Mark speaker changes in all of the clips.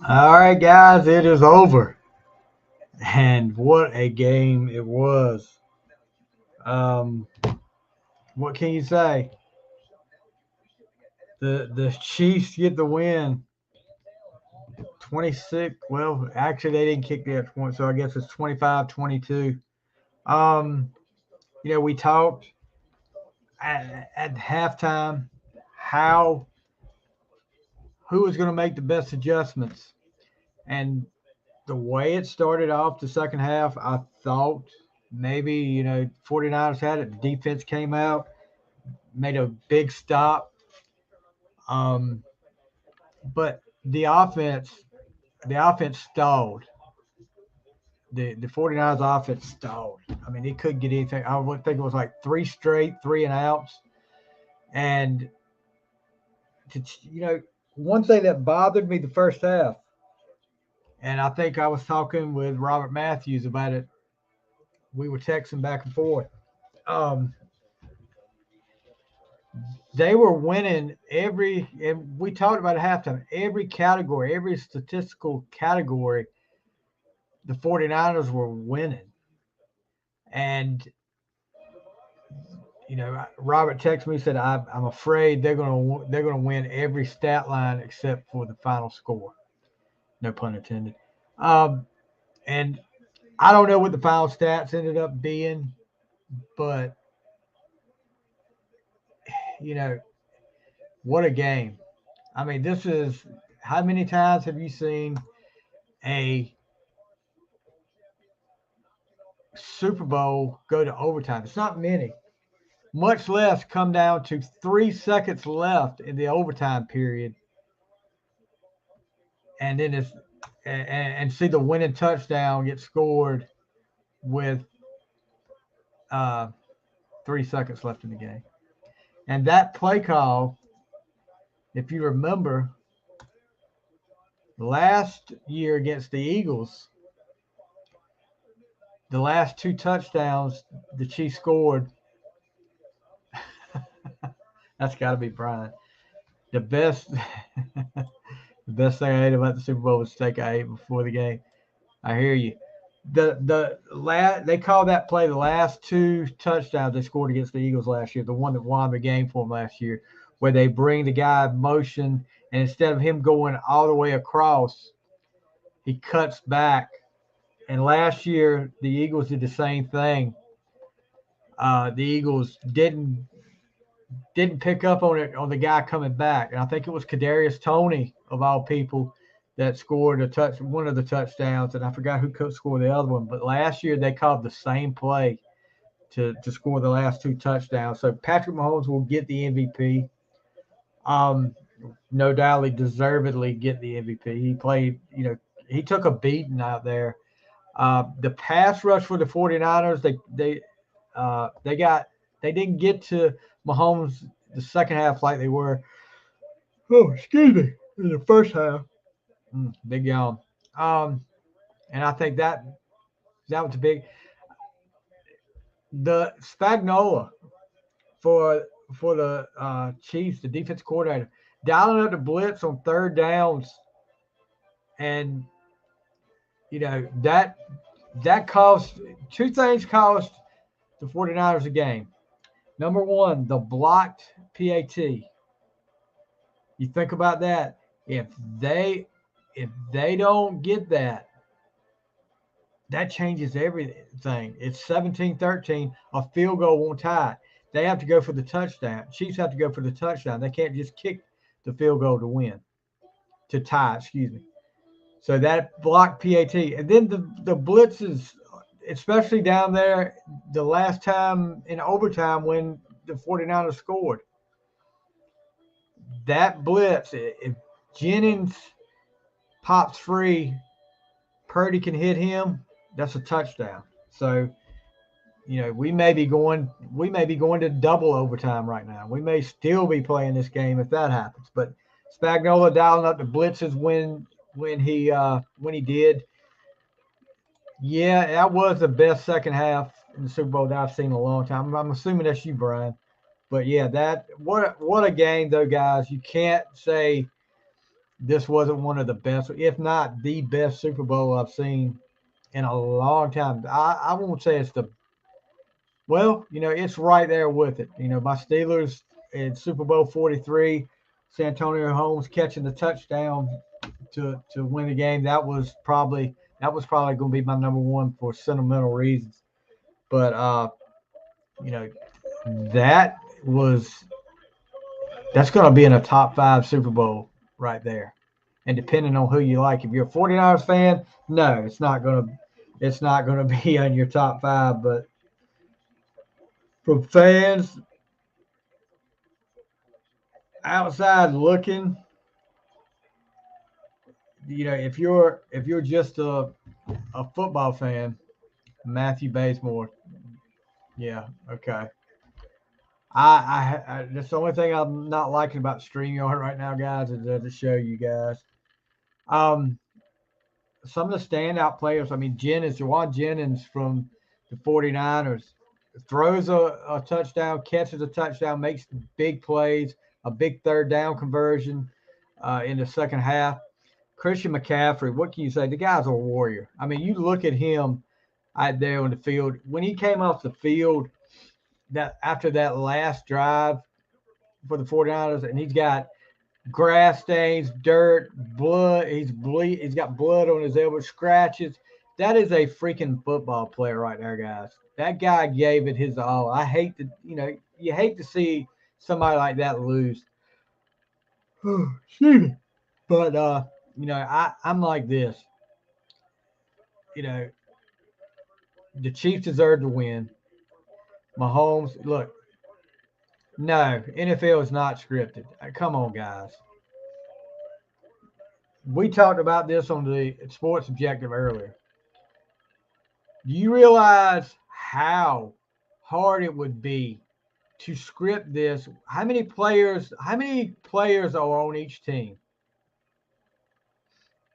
Speaker 1: All right, guys, it is over. And what a game it was. Um, what can you say? The Chiefs get the win. 26. Well, actually, they didn't kick the extra point, so I guess it's 25-22. Um, we talked at halftime how who was going to make the best adjustments. And the way it started off the second half, I thought maybe, 49ers had it. The defense came out, made a big stop. Um, but the offense stalled. The 49ers offense stalled. I mean, it couldn't get anything. I would think it was like three straight, three and outs. And, to, you know, one thing that bothered me the first half, and I think I was talking with Robert Matthews about it, we were texting back and forth. Um, they were winning and we talked about at halftime, every category, every statistical category, the 49ers were winning. And, Robert texted me, said, I'm afraid they're gonna win every stat line except for the final score. No pun intended. Um, and I don't know what the final stats ended up being, but, you know, what a game. I mean, this is how many times have you seen a Super Bowl go to overtime? It's not many, much less come down to 3 seconds left in the overtime period, and then and see the winning touchdown get scored with uh, 3 seconds left in the game. And that play call, if you remember, last year against the Eagles, the last two touchdowns the Chiefs scored. That's got to be Brian. The best, the best thing I ate about the Super Bowl was steak I ate before the game. I hear you. They call that play the last two touchdowns they scored against the Eagles last year, the one that won the game for them last year, where they bring the guy in motion, and instead of him going all the way across, he cuts back. And last year the Eagles did the same thing. The Eagles didn't pick up on it on the guy coming back, and I think it was Kadarius Toney of all people that scored one of the touchdowns, and I forgot who could score the other one. But last year they called the same play to score the last two touchdowns. So Patrick Mahomes will get the MVP. Um, no doubt he deservedly get the MVP. He played, he took a beating out there. The pass rush for the 49ers, they didn't get to Mahomes the second half like they were. Oh, excuse me, in the first half. Big yawn. Um, and I think that was a big. The Spagnola for the Chiefs, the defense coordinator, dialing up the blitz on third downs, and that cost two things cost the 49ers a game. Number one, the blocked PAT. You think about that. If they if they don't get that, that changes everything. It's 17-13. A field goal won't tie it. They have to go for the touchdown. Chiefs have to go for the touchdown. They can't just kick the field goal to win, to tie, excuse me. So that blocked PAT. And then the blitzes, especially down there, the last time in overtime when the 49ers scored, that blitz, if Jennings pops free, Purdy can hit him, that's a touchdown. So, we may be going to double overtime right now. We may still be playing this game if that happens. But Spagnola dialing up the blitzes when he did. Yeah, that was the best second half in the Super Bowl that I've seen in a long time. I'm assuming that's you, Brian. But yeah, what a game though, guys. You can't say this wasn't one of the best, if not the best Super Bowl I've seen in a long time. I won't say it's the well, it's right there with it. My Steelers in Super Bowl 43, Santonio Holmes catching the touchdown to win the game. That was probably going to be my number one for sentimental reasons. But you know, that was that's going to be in a top 5 Super Bowl right there. And depending on who you like, if you're a 49ers fan, no, it's not going to be on your top 5, but from fans outside looking, if you're just a football fan, Matthew Bazemore, yeah, okay. That's the only thing I'm not liking about StreamYard right now, guys, is to show you guys. Um, some of the standout players, I mean, Juwan Jennings from the 49ers throws a touchdown, catches a touchdown, makes big plays, a big third down conversion in the second half. Christian McCaffrey, what can you say? The guy's a warrior. I mean, you look at him out there on the field. When he came off the field, that after that last drive for the 49ers, and he's got grass stains, dirt, blood. He's got blood on his elbow, scratches. That is a freaking football player right there, guys. That guy gave it his all. I hate to, you hate to see somebody like that lose. Excuse me. But I'm like this. You know, the Chiefs deserve to win. Mahomes, look, no, NFL is not scripted. Come on, guys. We talked about this on the Sports Objective earlier. Do you realize how hard it would be to script this? How many players are on each team?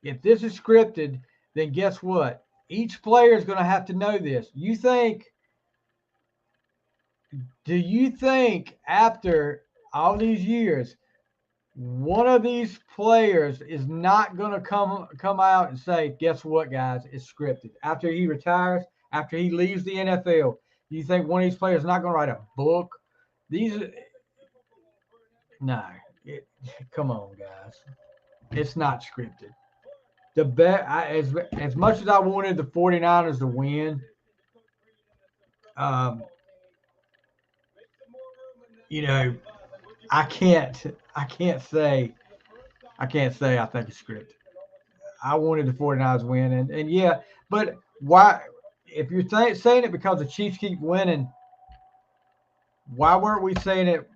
Speaker 1: If this is scripted, then guess what? Each player is going to have to know this. Do you think after all these years, one of these players is not going to come out and say, "Guess what, guys? It's scripted." After he retires, after he leaves the NFL, do you think one of these players is not going to write a book? These, no. It, Come on, guys. It's not scripted. The bet as much as I wanted the 49ers to win, um, you know, I can't I can't say I think it's scripted. I wanted the 49ers to win, and yeah, but why? If you're saying it because the Chiefs keep winning, why weren't we saying it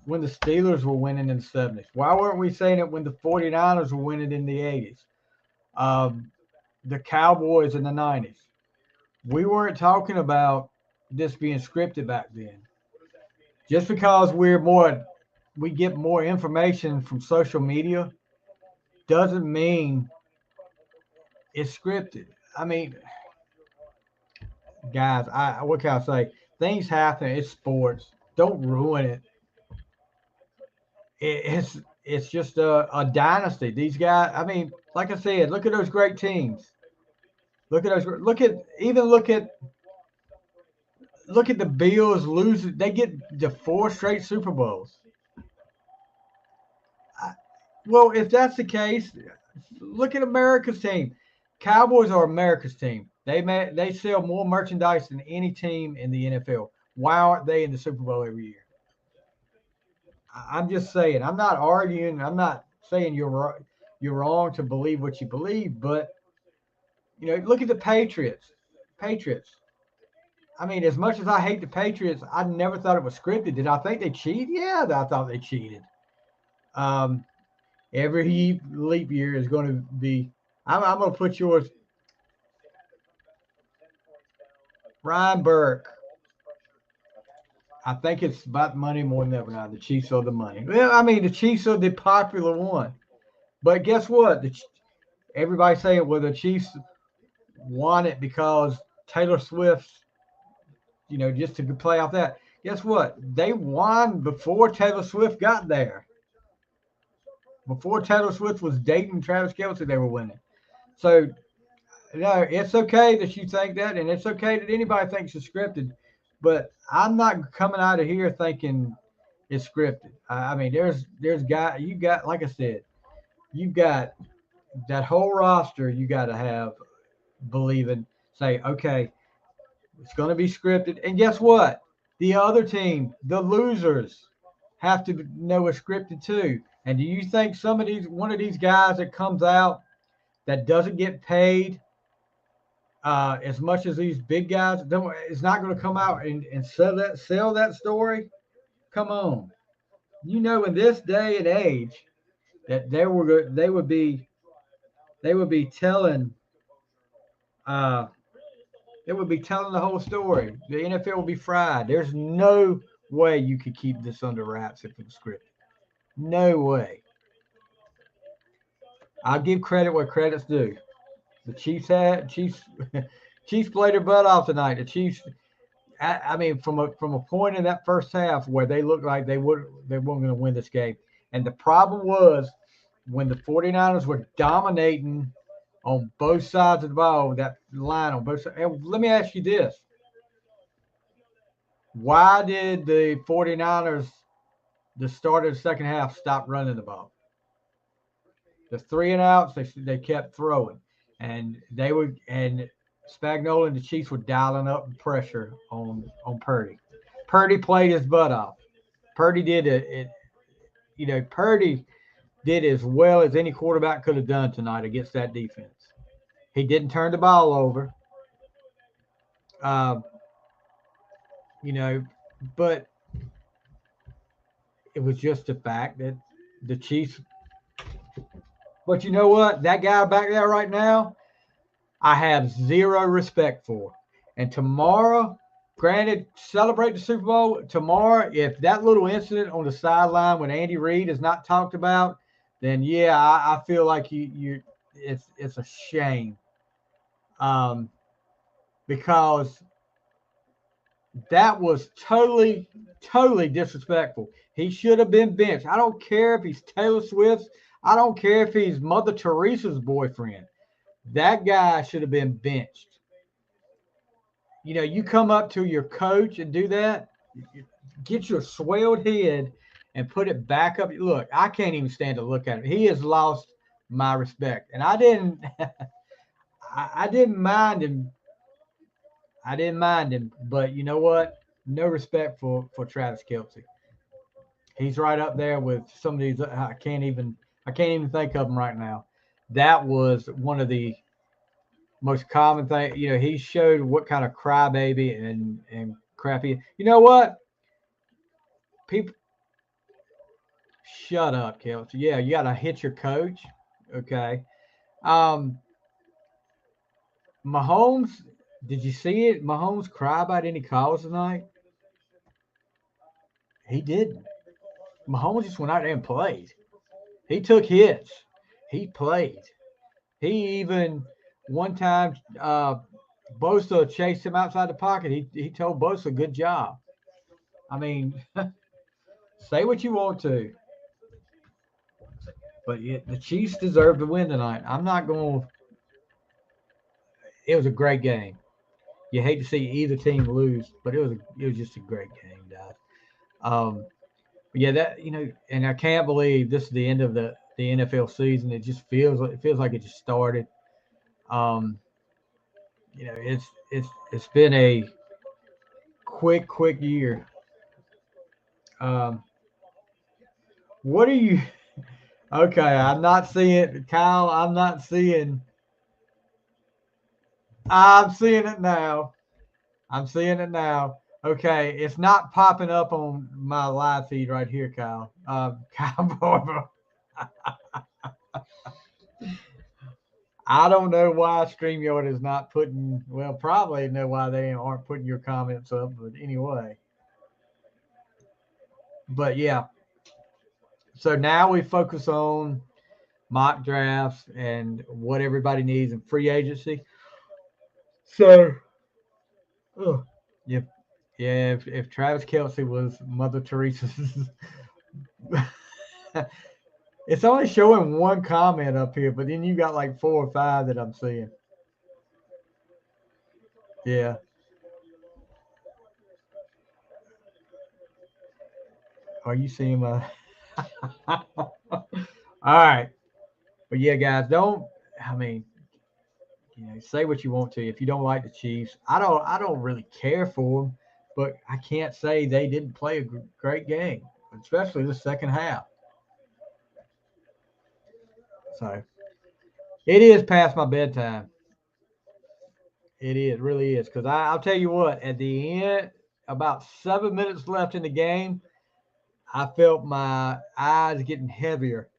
Speaker 1: when the Steelers were winning in the 70s? Why weren't we saying it when the 49ers were winning in the 80s? Um, the Cowboys in the 90s. We weren't talking about this being scripted back then. Just because we get more information from social media doesn't mean it's scripted. I mean, guys, what can I say? Things happen. It's sports. Don't ruin it. It's just a dynasty. These guys. I mean, like I said, look at those great teams. Look at those. Look at the Bills losing. They get the 4 straight Super Bowls. Well, if that's the case, look at America's team. Cowboys are America's team. They sell more merchandise than any team in the NFL. Why aren't they in the Super Bowl every year? I'm just saying. I'm not arguing. I'm not saying you're wrong to believe what you believe, but look at the Patriots. Patriots. I mean, as much as I hate the Patriots, I never thought it was scripted. Did I think they cheated? Yeah, I thought they cheated. Um, every leap year is going to be. I'm going to put yours, Ryan Burke. I think it's about money more than ever now. The Chiefs are the money. Well, I mean, the Chiefs are the popular one. But guess what? Everybody's saying, well, the Chiefs won it because Taylor Swift, just to play off that. Guess what? They won before Taylor Swift got there. Before Taylor Swift was dating Travis Kelce, they were winning. So, no, it's okay that you think that, and it's okay that anybody thinks it's scripted. But I'm not coming out of here thinking it's scripted. I mean, there's you got, like I said, you've got that whole roster. You got to have believing, say, okay, it's going to be scripted. And guess what? The other team, the losers, have to know it's scripted too. And do you think one of these guys that comes out that doesn't get paid as much as these big guys is not going to come out and sell that story? Come on, in this day and age that they would be telling uh, it would be telling the whole story. The NFL would be fried. There's no way you could keep this under wraps if it was scripted. No way. I'll give credit where credit's due. The Chiefs Chiefs played their butt off tonight. The Chiefs. I mean, from a point in that first half where they looked like they weren't going to win this game, and the problem was when the 49ers were dominating on both sides of the ball, that line on both sides. And let me ask you this. Why did the 49ers, the start of the second half, stop running the ball? The 3 and outs, they kept throwing. And Spagnuolo and the Chiefs were dialing up pressure on Purdy. Purdy played his butt off. Purdy did it. Purdy did as well as any quarterback could have done tonight against that defense. He didn't turn the ball over. But it was just the fact that the Chiefs. But you know what? That guy back there right now, I have zero respect for. And tomorrow, granted, celebrate the Super Bowl. Tomorrow, if that little incident on the sideline when Andy Reid is not talked about, then yeah, I feel like it's a shame. Because that was totally, totally disrespectful. He should have been benched. I don't care if he's Taylor Swift's. I don't care if he's Mother Teresa's boyfriend. That guy should have been benched. You come up to your coach and do that, get your swelled head and put it back up. Look, I can't even stand to look at him. He has lost my respect. And I didn't I didn't mind him. But you know what? No respect for Travis Kelce. He's right up there with some of these. I can't even think of them right now. That was one of the most common thing. He showed what kind of crybaby and crappy. You know what? People, shut up, Kelce. Yeah, you got to hit your coach. Okay. Mahomes, did you see it? Mahomes cry about any calls tonight? He didn't. Mahomes just went out there and played. He took hits. He played. He even one time Bosa chased him outside the pocket. He told Bosa, "Good job." I mean, say what you want to, but the Chiefs deserve to win tonight. I'm not going to. It was a great game. You hate to see either team lose, but it was just a great game, guys. But yeah, and I can't believe this is the end of the NFL season. It feels like it just started. Um, it's been a quick year. Um, what are you? Okay, I'm not seeing Kyle. I'm seeing it now. I'm seeing it now. Okay, it's not popping up on my live feed right here, Kyle. Kyle Barber. I don't know why StreamYard is not putting. Well, probably know why they aren't putting your comments up. But anyway, but yeah. So now we focus on mock drafts and what everybody needs in free agency. So, if if Travis Kelce was Mother Teresa's It's only showing one comment up here, but then you got like 4 or 5 that I'm seeing. Yeah. Are you seeing my? All right. But yeah, guys, don't. I mean, say what you want to. If you don't like the Chiefs, I don't really care for them, but I can't say they didn't play a great game, especially the second half. So it is past my bedtime. It is, really is, because I'll tell you what. At the end, about 7 minutes left in the game, I felt my eyes getting heavier.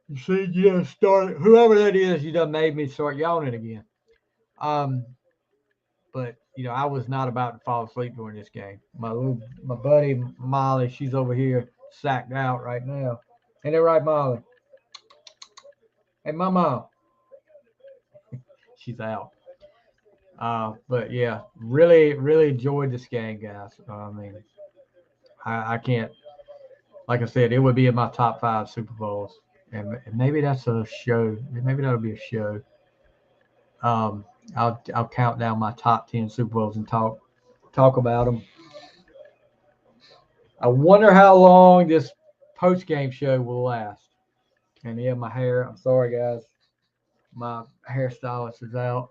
Speaker 1: You see, you done started. Whoever that is, you done made me start yawning again. Um, but I was not about to fall asleep during this game. My buddy Molly, she's over here sacked out right now. Ain't that right, Molly? Hey, Mama, she's out. But yeah, really, really enjoyed this game, guys. I mean, I can't. Like I said, it would be in my top 5 Super Bowls, and maybe that's a show. Maybe that'll be a show. Um, I'll count down my top 10 Super Bowls and talk about them. I wonder how long this post game show will last. And yeah, my hair. I'm sorry, guys. My hairstylist is out.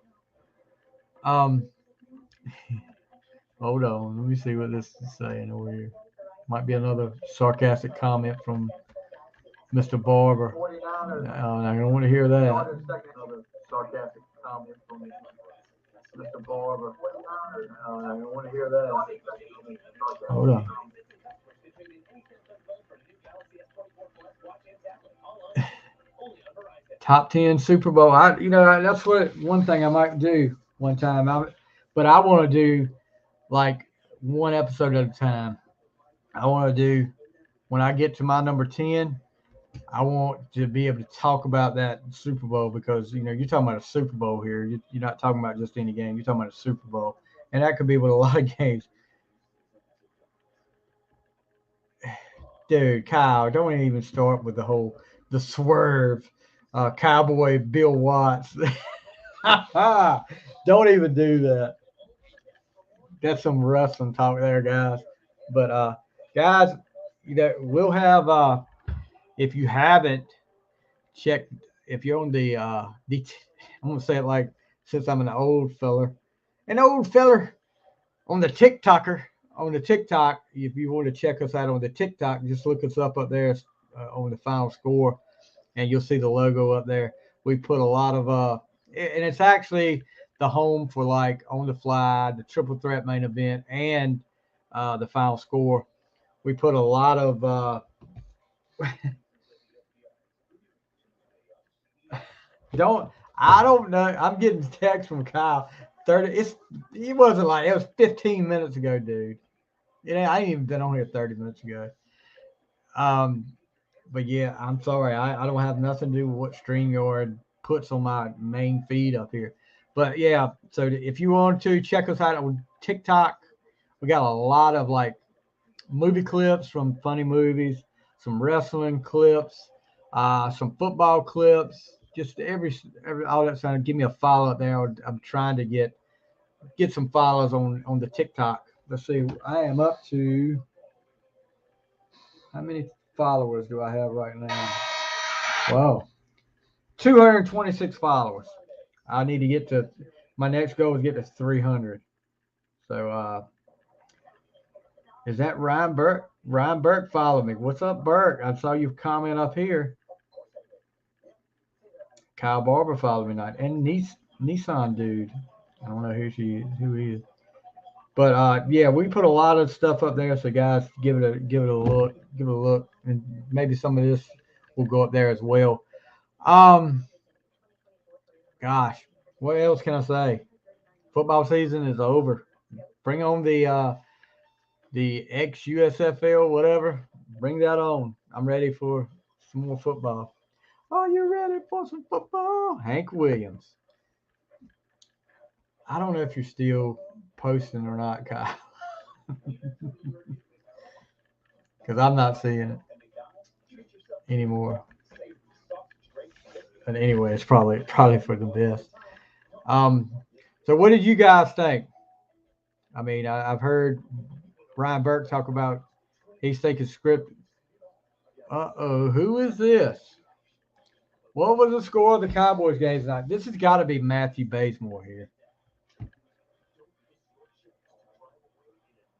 Speaker 1: Um, hold on. Let me see what this is saying over here. Might be another sarcastic comment from Mr. Barber. I don't want to hear that. Another sarcastic comment from Mr. Barber. I don't want to hear that. Hold on. Top 10 Super Bowl. That's what one thing I might do one time. But I want to do like one episode at a time. I want to do when I get to my number 10. I want to be able to talk about that Super Bowl because you're talking about a Super Bowl here. You're not talking about just any game. You're talking about a Super Bowl, and that could be with a lot of games. Dude, Kyle, don't even start with the swerve, Cowboy Bill Watts. Don't even do that. That's some wrestling talk there, guys. But guys, we'll have if you haven't checked, if you're on I'm gonna say it like since I'm an old feller on the TikToker on the TikTok. If you want to check us out on the TikTok, just look us up there on the final score, and you'll see the logo up there. We put a lot of and it's actually the home for like on the fly, the triple threat main event, and the final score. We put a lot of don't I don't know. I'm getting text from Kyle. 30. It wasn't like it was 15 minutes ago, dude. I ain't even been on here 30 minutes ago. Um, but yeah, I'm sorry. I don't have nothing to do with what StreamYard puts on my main feed up here. But yeah, so if you want to check us out on TikTok, we got a lot of like movie clips from funny movies, some wrestling clips, some football clips, just every all that sound. Give me a follow up there. I'm trying to get some follows on the TikTok. Let's see. I am up to how many followers do I have right now? Wow, 226 followers. I need to get to my next goal is get to 300. So is that Ryan Burke? Ryan Burke followed me. What's up, Burke? I saw you comment up here. Kyle Barber followed me tonight, and Nissan dude. I don't know who he is. But yeah, we put a lot of stuff up there, so guys, give it a look, and maybe some of this will go up there as well. Um, gosh, what else can I say? Football season is over. Bring on the ex USFL, whatever. Bring that on. I'm ready for some more football. Are you ready for some football? Hank Williams. I don't know if you're still posting or not, Kyle, because I'm not seeing it. anymore. But anyway, it's probably for the best. So what did you guys think? I mean, I've heard Brian Burke talk about he's thinking script. Who is this? What was the score of the Cowboys game tonight? This has got to be Matthew Bazemore here.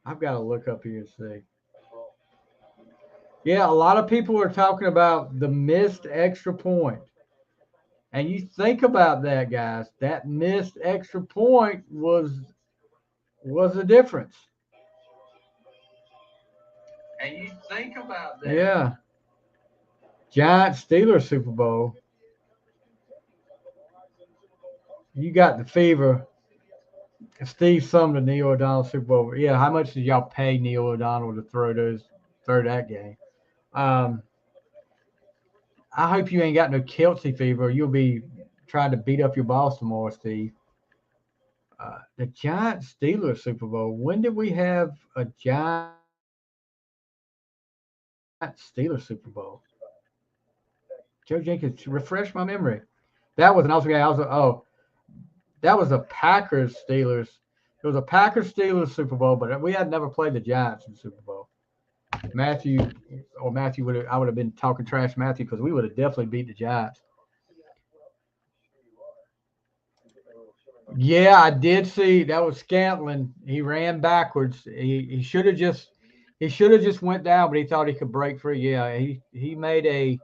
Speaker 1: I've got to look up here and see. Yeah, a lot of people are talking about the missed extra point. And you think about that, guys. That missed extra point was the difference. And you think about that. Yeah. Giants Steelers Super Bowl. You got the fever. Steve Sumner, Neil O'Donnell Super Bowl. Yeah, how much did y'all pay Neil O'Donnell to throw that game? I hope you ain't got no Kelsey fever. You'll be trying to beat up your boss tomorrow, Steve. The Giants Steelers Super Bowl. When did we have a Giants Steelers Super Bowl? Joe Jenkins, refresh my memory. That was an awesome game. That was the Packers Steelers. It was a Packers Steelers Super Bowl, but we had never played the Giants in the Super Bowl. Matthew I would have been talking trash to Matthew because we would have definitely beat the Giants. Yeah, I did see that was Scantling. He ran backwards. He should have just went down, but he thought he could break free. Yeah, he made a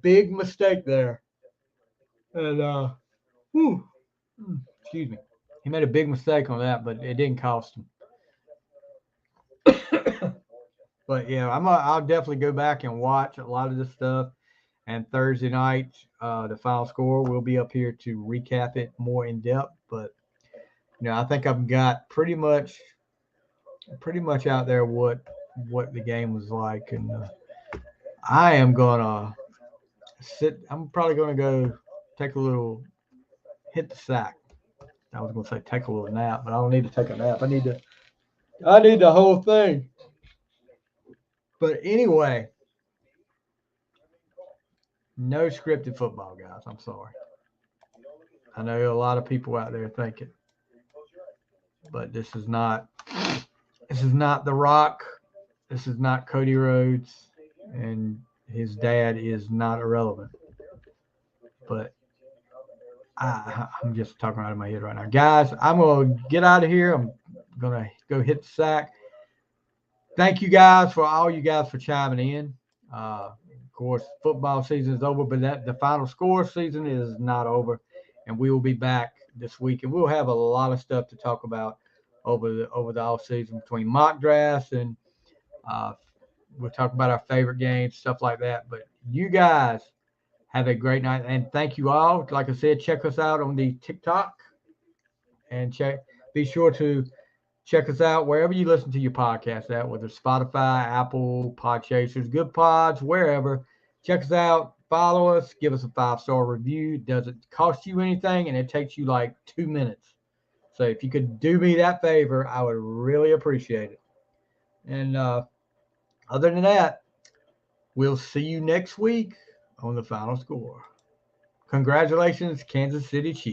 Speaker 1: big mistake there. And excuse me. He made a big mistake on that, but it didn't cost him. But yeah, I'll definitely go back and watch a lot of this stuff. And Thursday night, the final score, we'll be up here to recap it more in depth. But I think I've got pretty much out there what the game was like, and I am gonna sit. I'm probably gonna go take a little hit the sack. I was gonna say take a little nap, but I don't need to take a nap. I need the whole thing. But anyway, no scripted football, guys. I'm sorry. I know a lot of people out there think it, but this is not The Rock. This is not Cody Rhodes, and his dad is not irrelevant. But I'm just talking out of my head right now. Guys, I'm going to get out of here. I'm going to go hit the sack. Thank you guys for chiming in. Of course, football season is over, but the final score season is not over. And we will be back this week, and we'll have a lot of stuff to talk about over the off season between mock drafts, and we'll talk about our favorite games, stuff like that. But you guys have a great night, and thank you all. Like I said, check us out on the TikTok, and be sure to check us out wherever you listen to your podcast at, whether it's Spotify, Apple, Podchasers, Good Pods, wherever. Check us out. Follow us. Give us a 5-star review. It doesn't cost you anything, and it takes you like 2 minutes. So if you could do me that favor, I would really appreciate it. And other than that, we'll see you next week on the final score. Congratulations, Kansas City Chiefs.